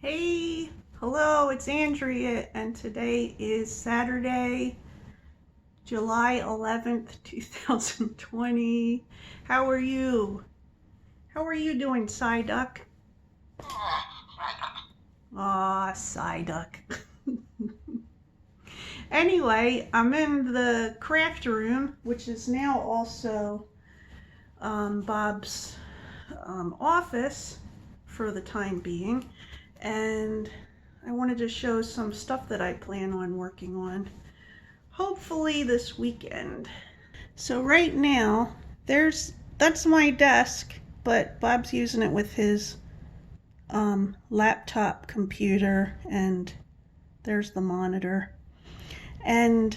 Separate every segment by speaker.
Speaker 1: Hey, hello, it's Andrea, and today is Saturday, July 11th, 2020. How are you? How are you doing, Psyduck? Aw, Psyduck. Anyway, I'm in the craft room, which is now also Bob's office for the time being. And I wanted to show some stuff that I plan on working on, hopefully this weekend. So right now, that's my desk, but Bob's using it with his laptop computer, and there's the monitor. And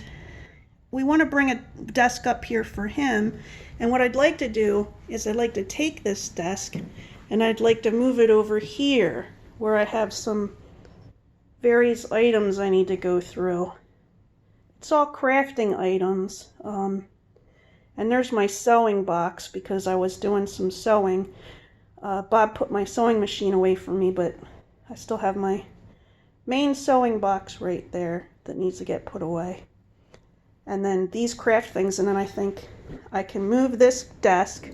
Speaker 1: we want to bring a desk up here for him, and what I'd like to do is I'd like to take this desk and I'd like to move it over here where I have some various items I need to go through. It's all crafting items. And there's my sewing box because I was doing some sewing. Bob put my sewing machine away from me, but I still have my main sewing box right there that needs to get put away. And then these craft things, and then I think I can move this desk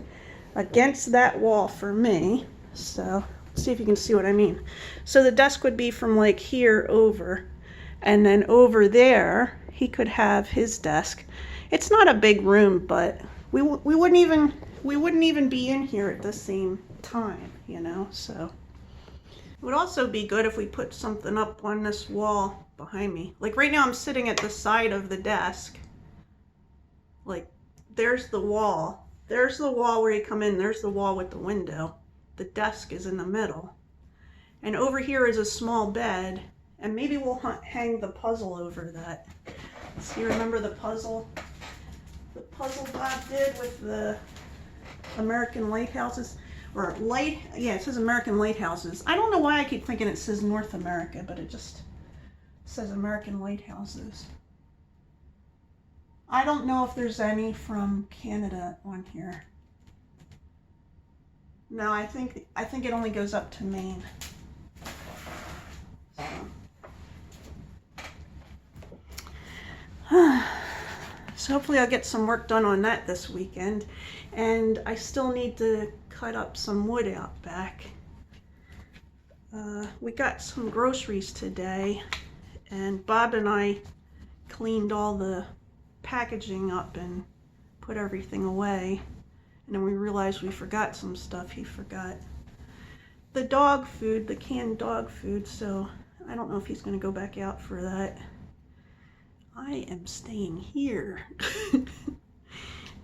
Speaker 1: against that wall for me. So see if you can see what I mean. So the desk would be from like here over, and then over there he could have his desk. It's not a big room, but we wouldn't even be in here at the same time, you know. So it would also be good if we put something up on this wall behind me. Like right now I'm sitting at the side of the desk. Like there's the wall. There's the wall where you come in. There's the wall with the window. The desk is in the middle. And over here is a small bed. And maybe we'll hang the puzzle over that. So you remember the puzzle? The puzzle Bob did with the American lighthouses? Or yeah, it says American lighthouses. I don't know why I keep thinking it says North America, but it just says American lighthouses. I don't know if there's any from Canada on here. No, I think it only goes up to Maine. So hopefully I'll get some work done on that this weekend. And I still need to cut up some wood out back. We got some groceries today, and Bob and I cleaned all the packaging up and put everything away. And then we realized we forgot some stuff. He forgot the dog food, the canned dog food, so I don't know if he's going to go back out for that. I am staying here.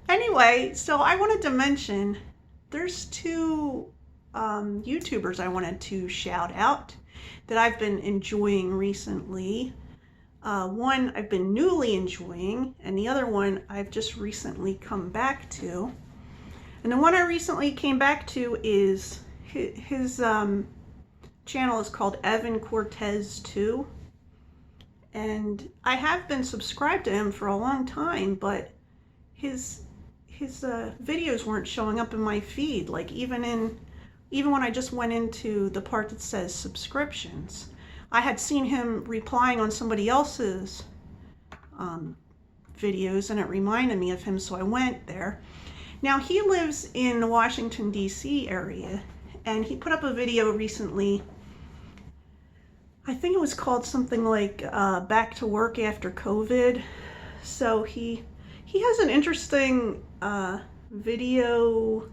Speaker 1: Anyway, so I wanted to mention there's two YouTubers I wanted to shout out that I've been enjoying recently. One I've been newly enjoying, and the other one I've just recently come back to. And the one I recently came back to is his channel is called Evan Cortez 2. And I have been subscribed to him for a long time, but his videos weren't showing up in my feed. Like even when I just went into the part that says subscriptions, I had seen him replying on somebody else's videos, and it reminded me of him, so I went there. Now he lives in the Washington DC area, and he put up a video recently. I think it was called something like Back to Work After COVID. So he has an interesting video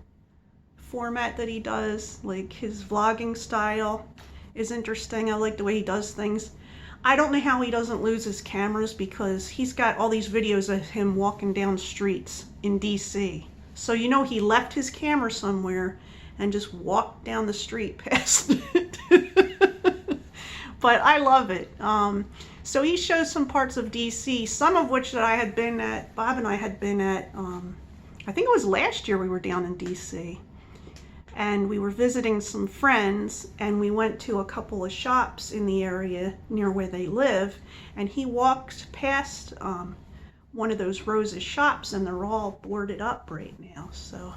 Speaker 1: format that he does. Like his vlogging style is interesting. I like the way he does things. I don't know how he doesn't lose his cameras, because he's got all these videos of him walking down streets in DC. So you know he left his camera somewhere and just walked down the street past it. But I love it. So he shows some parts of DC, some of which that I had been at, Bob and I had been at, I think it was last year we were down in DC. And we were visiting some friends, and we went to a couple of shops in the area near where they live. And he walked past one of those rows of shops, and they're all boarded up right now. So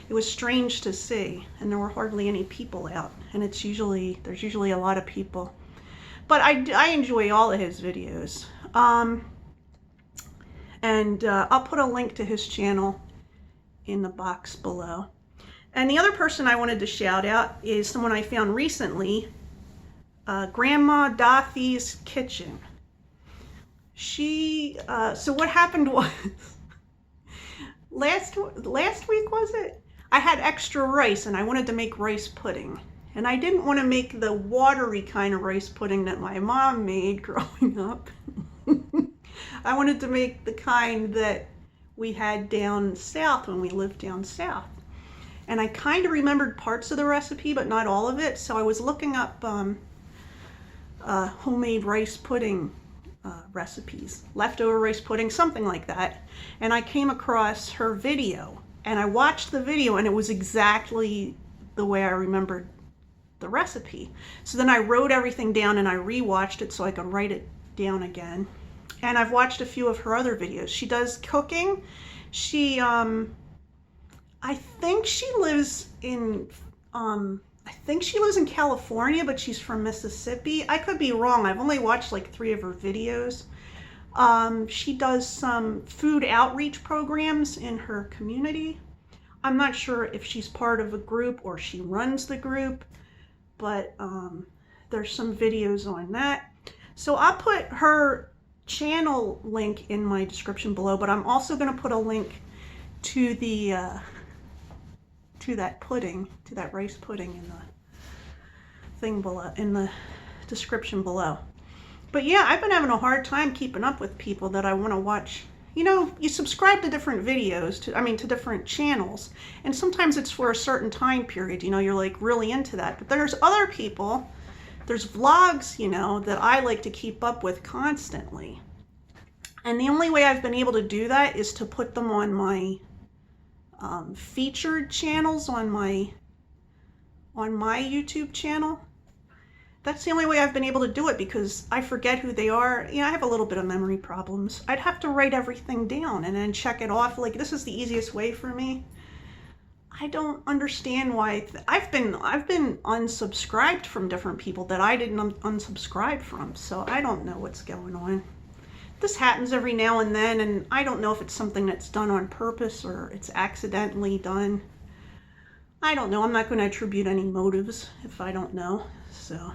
Speaker 1: it was strange to see, and there were hardly any people out, and there's usually a lot of people. But I enjoy all of his videos. And I'll put a link to his channel in the box below. And the other person I wanted to shout out is someone I found recently, Grandma Dorothy's Kitchen. She, so what happened was, last week was it? I had extra rice and I wanted to make rice pudding. And I didn't want to make the watery kind of rice pudding that my mom made growing up. I wanted to make the kind that we had down south when we lived down south. And I kind of remembered parts of the recipe, but not all of it. So I was looking up homemade rice pudding recipes, leftover rice pudding, something like that. And I came across her video, and I watched the video, and it was exactly the way I remembered the recipe. So then I wrote everything down and I rewatched it so I could write it down again. And I've watched a few of her other videos. She does cooking. She, I think she lives in, California, but she's from Mississippi. I could be wrong. I've only watched like 3 of her videos. She does some food outreach programs in her community. I'm not sure if she's part of a group or she runs the group, but there's some videos on that. So I'll put her channel link in my description below, but I'm also going to put a link to the to that rice pudding in the thing below, in the description below. But yeah, I've been having a hard time keeping up with people that I want to watch. You know, you subscribe to different videos, to different channels, and sometimes it's for a certain time period, you know, you're like really into that. But then there's other people, there's vlogs, you know, that I like to keep up with constantly. And the only way I've been able to do that is to put them on my featured channels on my YouTube channel. That's the only way I've been able to do it, because I forget who they are. You know, I have a little bit of memory problems. I'd have to write everything down and then check it off. Like, this is the easiest way for me. I don't understand why. I've been unsubscribed from different people that I didn't unsubscribe from, so I don't know what's going on. This happens every now and then, and I don't know if it's something that's done on purpose or it's accidentally done. I don't know. I'm not going to attribute any motives if I don't know. So,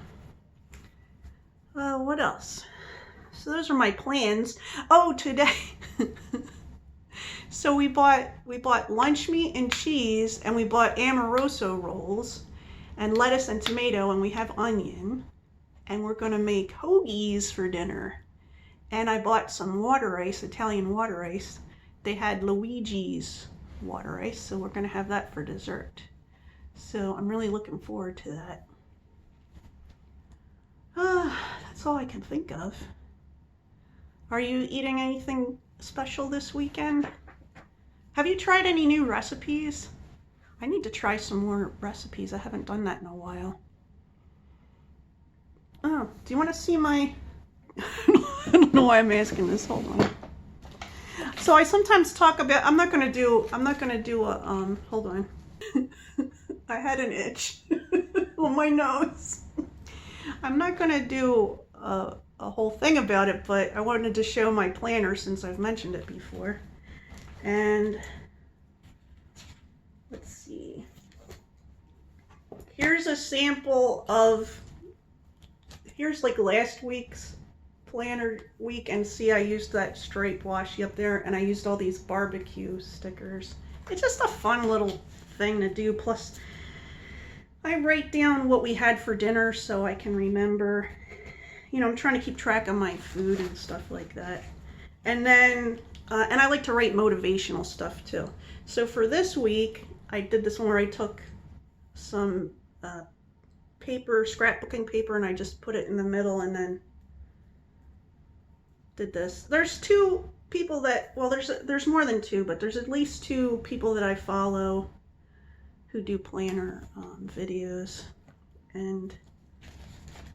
Speaker 1: what else? So those are my plans. Oh, today. So we bought lunch meat and cheese, and we bought Amoroso rolls and lettuce and tomato, and we have onion, and we're going to make hoagies for dinner. And I bought some water ice, Italian water ice. They had Luigi's water ice, so we're going to have that for dessert. So I'm really looking forward to that. That's all I can think of. Are you eating anything special this weekend? Have you tried any new recipes? I need to try some more recipes. I haven't done that in a while. Oh, do you want to see my... I don't know why I'm asking this. Hold on. So I sometimes talk about, I'm not going to do a, hold on. I had an itch on my nose. I'm not going to do a whole thing about it, but I wanted to show my planner since I've mentioned it before. And let's see. Here's a sample of, here's like last week's planner week, and see, I used that stripe washi up there, and I used all these barbecue stickers. It's just a fun little thing to do. Plus, I write down what we had for dinner so I can remember. You know, I'm trying to keep track of my food and stuff like that. And then, and I like to write motivational stuff too. So for this week, I did this one where I took some paper, scrapbooking paper, and I just put it in the middle and then did this. There's 2 people that, well, there's more than 2, but there's at least 2 people that I follow who do planner videos, and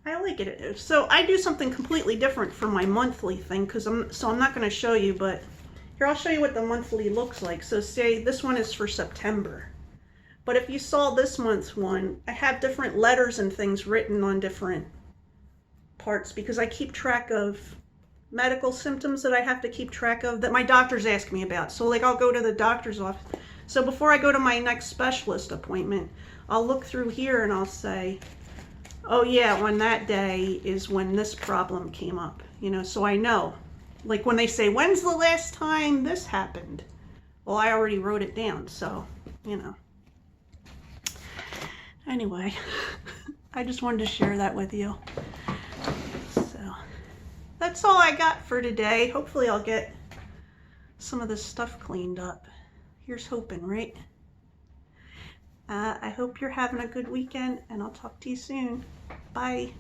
Speaker 1: I like it. So I do something completely different for my monthly thing, because I'm not going to show you, but here, I'll show you what the monthly looks like. So say this one is for September. But if you saw this month's one, I have different letters and things written on different parts because I keep track of medical symptoms that I have to keep track of that my doctors ask me about. So like I'll go to the doctor's office. So before I go to my next specialist appointment, I'll look through here and I'll say, oh yeah, on that day is when this problem came up, you know, so I know. Like when they say, when's the last time this happened? Well, I already wrote it down, so, you know. Anyway, I just wanted to share that with you. So, that's all I got for today. Hopefully I'll get some of this stuff cleaned up. Here's hoping, right? I hope you're having a good weekend, and I'll talk to you soon. Bye.